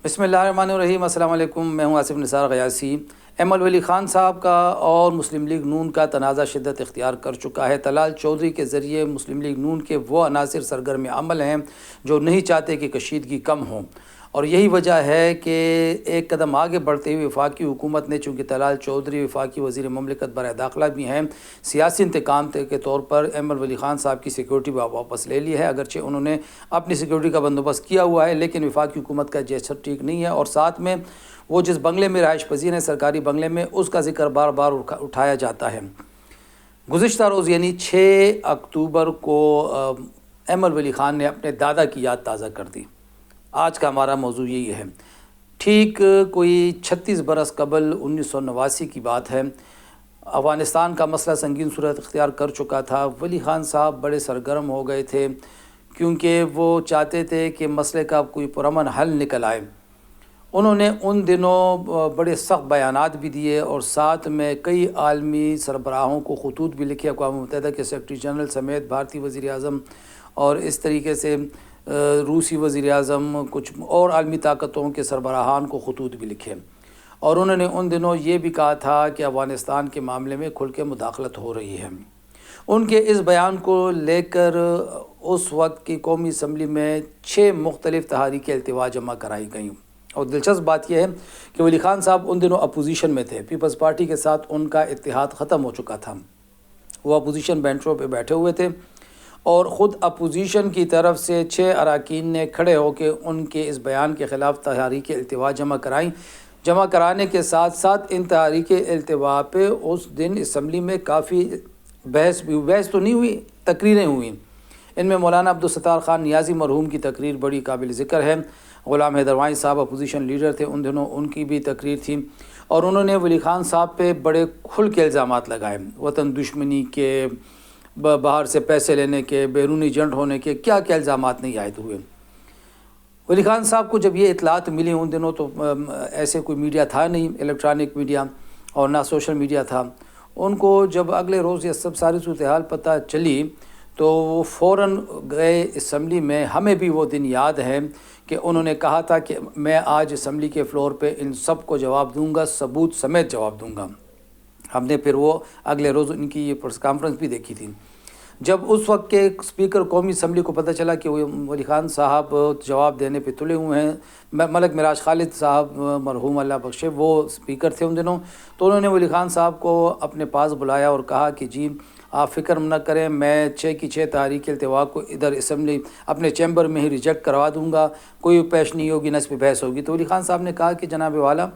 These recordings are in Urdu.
بسم اللہ الرحمن الرحیم۔ السلام علیکم، میں ہوں آصف نثار غیاثی۔ احمد ولی خان صاحب کا اور مسلم لیگ نون کا تنازع شدت اختیار کر چکا ہے۔ طلال چودھری کے ذریعے مسلم لیگ نون کے وہ عناصر سرگرم عمل ہیں جو نہیں چاہتے کہ کشیدگی کم ہو، اور یہی وجہ ہے کہ ایک قدم آگے بڑھتے ہوئے وفاقی حکومت نے، چونکہ طلال چودھری وفاقی وزیر مملکت برائے داخلہ بھی ہیں، سیاسی انتقام کے طور پر احمد ولی خان صاحب کی سیکیورٹی واپس لے لی ہے۔ اگرچہ انہوں نے اپنی سیکیورٹی کا بندوبست کیا ہوا ہے، لیکن وفاقی حکومت کا جیسر ٹھیک نہیں ہے، اور ساتھ میں وہ جس بنگلے میں رہائش پذیر ہیں، سرکاری بنگلے میں، اس کا ذکر بار بار اٹھایا جاتا ہے۔ گزشتہ روز یعنی 6 اکتوبر کو احمد ولی خان نے اپنے دادا کی یاد تازہ کر دی۔ آج کا ہمارا موضوع یہی ہے۔ ٹھیک کوئی 36 برس قبل 1989 کی بات ہے۔ افغانستان کا مسئلہ سنگین صورت اختیار کر چکا تھا۔ ولی خان صاحب بڑے سرگرم ہو گئے تھے کیونکہ وہ چاہتے تھے کہ مسئلے کا کوئی پرامن حل نکل آئے۔ انہوں نے ان دنوں بڑے سخت بیانات بھی دیے اور ساتھ میں کئی عالمی سربراہوں کو خطوط بھی لکھے، اقوام متحدہ کے سیکرٹری جنرل سمیت بھارتی وزیر اعظم اور اس طریقے سے روسی وزیر اعظم، کچھ اور عالمی طاقتوں کے سربراہان کو خطوط بھی لکھے، اور انہوں نے ان دنوں یہ بھی کہا تھا کہ افغانستان کے معاملے میں کھل کے مداخلت ہو رہی ہے۔ ان کے اس بیان کو لے کر اس وقت کی قومی اسمبلی میں 6 مختلف تحریک التوا جمع کرائی گئیں، اور دلچسپ بات یہ ہے کہ ولی خان صاحب ان دنوں اپوزیشن میں تھے۔ پیپلز پارٹی کے ساتھ ان کا اتحاد ختم ہو چکا تھا، وہ اپوزیشن بینچوں پہ بیٹھے ہوئے تھے، اور خود اپوزیشن کی طرف سے 6 اراکین نے کھڑے ہو کے ان کے اس بیان کے خلاف تحریک التوا جمع کرائیں۔ جمع کرانے کے ساتھ ساتھ ان تحریک التوا پہ اس دن اسمبلی میں کافی بحث تو نہیں ہوئی، تقریریں ہوئیں۔ ان میں مولانا عبدالستار خان نیازی مرحوم کی تقریر بڑی قابل ذکر ہے۔ غلام حیدر وانی صاحب اپوزیشن لیڈر تھے ان دنوں، ان کی بھی تقریر تھی، اور انہوں نے ولی خان صاحب پہ بڑے کھل کے الزامات لگائے، وطن دشمنی کے، باہر سے پیسے لینے کے، بیرونی ایجنٹ ہونے کے، کیا کیا الزامات نہیں عائد ہوئے۔ ولی خان صاحب کو جب یہ اطلاعات ملی ان دنوں تو ایسے کوئی میڈیا تھا نہیں، الیکٹرانک میڈیا، اور نہ سوشل میڈیا تھا۔ ان کو جب اگلے روز یہ سب ساری صورتحال پتہ چلی تو وہ فوراً گئے اسمبلی میں۔ ہمیں بھی وہ دن یاد ہے کہ انہوں نے کہا تھا کہ میں آج اسمبلی کے فلور پہ ان سب کو جواب دوں گا، ثبوت سمیت جواب دوں گا۔ ہم نے پھر وہ اگلے روز ان کی یہ پریس کانفرنس بھی دیکھی تھی۔ جب اس وقت کے اسپیکر قومی اسمبلی کو پتہ چلا کہ ولی خان صاحب جواب دینے پہ تلے ہوئے ہیں، ملک معراج خالد صاحب مرحوم اللہ بخشے وہ اسپیکر تھے ان دنوں، تو انہوں نے ولی خان صاحب کو اپنے پاس بلایا اور کہا کہ جی آپ فکر نہ کریں، میں 6 کی 6 تحریک التوا کو ادھر اسمبلی اپنے چیمبر میں ہی ریجیکٹ کروا دوں گا، کوئی پیش نہیں ہوگی، نہ اس پہ بحث ہوگی۔ تو ولی خان صاحب نے کہا کہ جناب والا،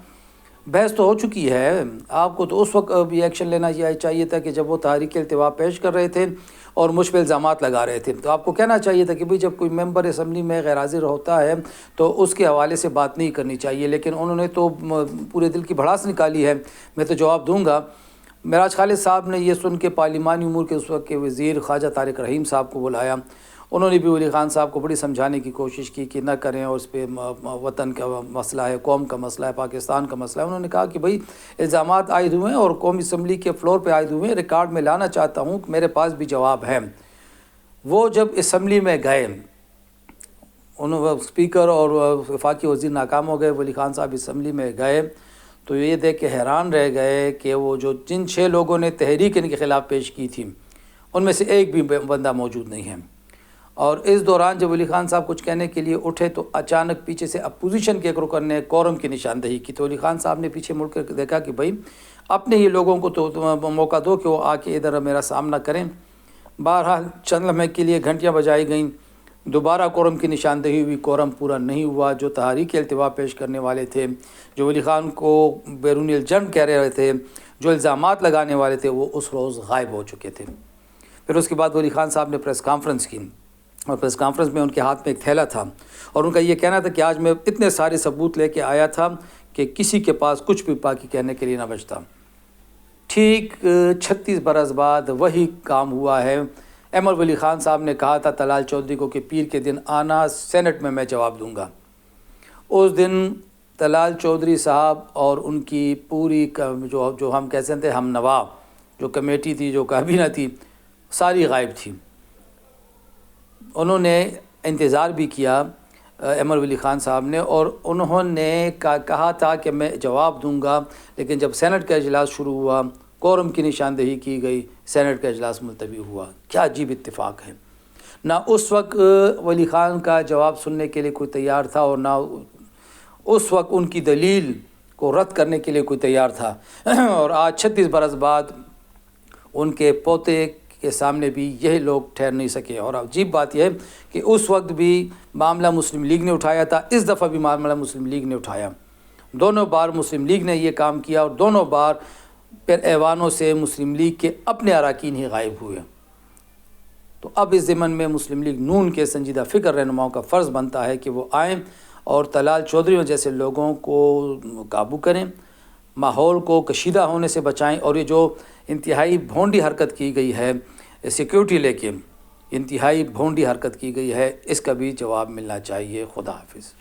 بحث تو ہو چکی ہے، آپ کو تو اس وقت بھی ایکشن لینا چاہیے تھا کہ جب وہ تحریک التوا پیش کر رہے تھے اور مجھ پہ الزامات لگا رہے تھے، تو آپ کو کہنا چاہیے تھا کہ بھئی جب کوئی ممبر اسمبلی میں غیر حاضر ہوتا ہے تو اس کے حوالے سے بات نہیں کرنی چاہیے، لیکن انہوں نے تو پورے دل کی بھڑاس نکالی ہے، میں تو جواب دوں گا۔ معراج خالد صاحب نے یہ سن کے پارلیمانی امور کے اس وقت کے وزیر خواجہ طارق رحیم صاحب کو بلایا۔ انہوں نے بھی ولی خان صاحب کو بڑی سمجھانے کی کوشش کی کہ نہ کریں، اور اس پہ وطن کا مسئلہ ہے، قوم کا مسئلہ ہے، پاکستان کا مسئلہ ہے۔ انہوں نے کہا کہ بھئی الزامات عائد ہوئے ہیں اور قومی اسمبلی کے فلور پہ عائد ہوئے ہیں، ریکارڈ میں لانا چاہتا ہوں، میرے پاس بھی جواب ہے۔ وہ جب اسمبلی میں گئے، اسپیکر اور وفاقی وزیر ناکام ہو گئے، ولی خان صاحب اسمبلی میں گئے تو یہ دیکھ کے حیران رہ گئے کہ وہ جن 6 لوگوں نے تحریک ان کے خلاف پیش کی تھی ان میں سے ایک بھی بندہ موجود نہیں ہے۔ اور اس دوران جب ولی خان صاحب کچھ کہنے کے لیے اٹھے تو اچانک پیچھے سے اپوزیشن کے ایک رکن نے کورم کی نشاندہی کی، تو ولی خان صاحب نے پیچھے مڑ کر دیکھا کہ بھائی اپنے ہی لوگوں کو تو موقع دو کہ وہ آ کے ادھر میرا سامنا کریں۔ بہرحال چند لمحے کے لیے گھنٹیاں بجائی گئیں، دوبارہ کورم کی نشاندہی ہوئی، کورم پورا نہیں ہوا۔ جو تحریک التوا پیش کرنے والے تھے، جو ولی خان کو بیرونی ایجنٹ کہہ رہے تھے، جو الزامات لگانے والے تھے، وہ اس روز غائب ہو چکے تھے۔ پھر اس کے بعد ولی خان صاحب نے پریس کانفرنس کی، اور پریس کانفرنس میں ان کے ہاتھ میں ایک تھیلا تھا، اور ان کا یہ کہنا تھا کہ آج میں اتنے سارے ثبوت لے کے آیا تھا کہ کسی کے پاس کچھ بھی باقی کہنے کے لیے نہ بچتا۔ ٹھیک 36 برس بعد وہی کام ہوا ہے۔ احمد ولی خان صاحب نے کہا تھا طلال چودھری کو کہ پیر کے دن آنا، سینٹ میں جواب دوں گا۔ اس دن طلال چودھری صاحب اور ان کی پوری جو ہم کہتے تھے ہم نوا جو کمیٹی تھی، جو کابینہ تھی، ساری غائب تھی۔ انہوں نے انتظار بھی کیا، احمد ولی خان صاحب نے، اور انہوں نے کہا تھا کہ میں جواب دوں گا، لیکن جب سینٹ کا اجلاس شروع ہوا، کورم کی نشاندہی کی گئی، سینٹ کا اجلاس ملتوی ہوا۔ کیا عجیب اتفاق ہے! نہ اس وقت ولی خان کا جواب سننے کے لیے کوئی تیار تھا، اور نہ اس وقت ان کی دلیل کو رد کرنے کے لیے کوئی تیار تھا، اور آج 36 برس بعد ان کے پوتے کے سامنے بھی یہی لوگ ٹھہر نہیں سکے۔ اور عجیب بات یہ ہے کہ اس وقت بھی معاملہ مسلم لیگ نے اٹھایا تھا، اس دفعہ بھی معاملہ مسلم لیگ نے اٹھایا۔ دونوں بار مسلم لیگ نے یہ کام کیا، اور دونوں بار پھر ایوانوں سے مسلم لیگ کے اپنے اراکین ہی غائب ہوئے۔ تو اب اس ضمن میں مسلم لیگ نون کے سنجیدہ فکر رہنماؤں کا فرض بنتا ہے کہ وہ آئیں اور طلال چودھریوں جیسے لوگوں کو قابو کریں، ماحول کو کشیدہ ہونے سے بچائیں، اور یہ جو انتہائی بھونڈی حرکت کی گئی ہے سیکیورٹی لے کے، انتہائی بھونڈی حرکت کی گئی ہے، اس کا بھی جواب ملنا چاہیے۔ خدا حافظ۔